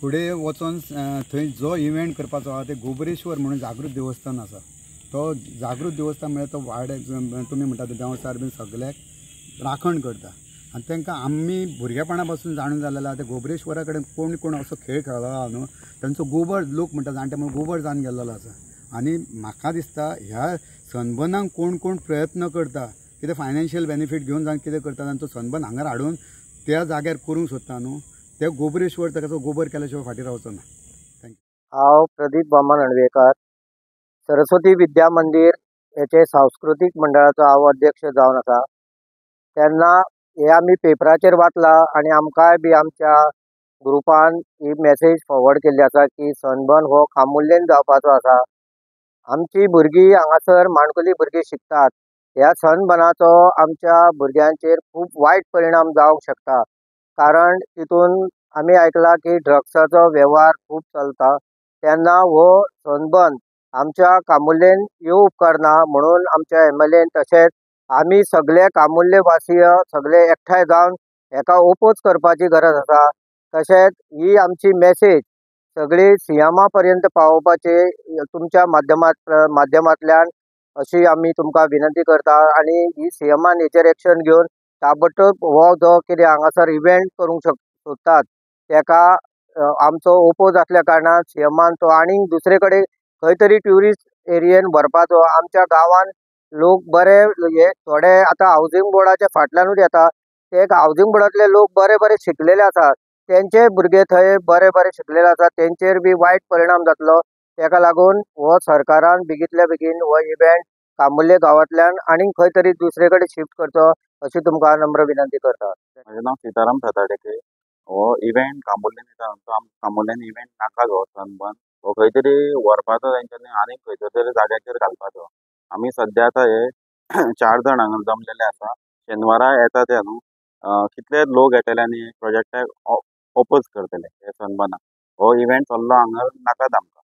फुडें वचून थंय जो इव्हेंट करपाचो आहा ते गोबरेश्वर म्हणून जागृत देवस्थान आसा। तो जागृत देवस्थान म्हणजे तो वाडे तुमी म्हणटा ते देवचार बीन सगळ्याक राखण करता आनी तांकां आमी भुरगेपणा पासून जाणून जाल्लेलो आहा ते गोबरेश्वरा कडेन कोण कोण असो खेळ खेळ्ळो आहा न्हू तांचो गोबर लोक म्हणटा जाणटे म्हणून गोबर जावन गेल्लो आसा। आनी म्हाका दिसता ह्या सनबर्नाक कोण कोण प्रयत्न करता कितें फायनान्शियल बेनिफीट घेवन जावन कितें करता आनी तो सनबर्न हांगर हाडून त्या जाग्यार करूंक सोदता न्हू ते गोबरेश्वर ताचो गोबर केल्या शिवाय फाटीं रावचो ना। थँक्यू। हांव प्रदीप बामा नळवेकर सरस्वती विद्या मंदिर हेचे सांस्कृतिक मंडळाचो हांव अध्यक्ष जावन आसा। तेन्ना हे आमी पेपराचेर वाचलां आनी आमकांय बी आमच्या ग्रुपान ही मेसेज फॉरवर्ड केल्ली आसा की सनबर्न हो खामुल्येन जावपाचो आसा। आमची भुरगीं हांगासर माणकुली भुरगीं शिकतात। ह्या सनबर्नाचो आमच्या भुरग्यांचेर खूब वायट परिणाम जावंक शकता, कारण तितून आमी आयकलां की ड्रग्साचो वेव्हार खूब चलता। तेन्ना हो सनबर्न आमच्या कामुल्लेन येवं उपकारना म्हणून आमच्या MLAन तशेंच आमी सगळे कामुल्ले वासीय सगळे एकठांय जावन हेका ओपोज करपाची गरज आसा। तशेंच ही आमची मेसेज सगळी CMA पर्यंत पावोवपाची तुमच्या माध्यमांतल्यान अशी आमी तुमकां विनंती करता आनी ही CMAन हेचेर एक्शन घेवन ताबडतोब हो जो कितें हांगासर इव्हेंट करूंक सोदतात तेका आमचो ओपोज आसल्या कारणान CMAन तो आनीक दुसरे कडेन खंय तरी ट्युरिस्ट एरियेन व्हरपाचो। आमच्या गांवान लोक बरे हे थोडे आतां हावजींग बोर्डाच्या फाटल्यानूच येता, ते हावजींग बोर्डातले लोक बरे बरे शिकलेले आसात, तेंचे भुरगे थंय बरे बरे शिकलेले आसात, तेंचेर बी वायट परिणाम जातलो। तेका लागून हो सरकारान बेगींतल्या बेगीन हो इव्हेंट कामुल्ले गांवांतल्यान आनीक खंय तरी दुसरे कडेन शिफ्ट करचो अशी तुमकां नम्र विनंती करता। म्हजें नांव सिताराम साताडेके। हो इव्हेंट कामुल्ल्यान येता, कामुल्ल्यान इव्हेंट नाका गो सनबर्न हो खंय तरी व्हरपाचो तेंच्यांनी आनीक खंयच्या तरी जाग्याचेर घालपाचो। आमी सद्या आतां हे 4 जाण हांगा जमलेले आसा, शेनवारा येता ते न्हू कितले लोक येतले आनी प्रोजेक्टाक ओपोज करतले हे सनबर्नाक। हो इव्हेंट चल्लो हांगा नाकात आमकां।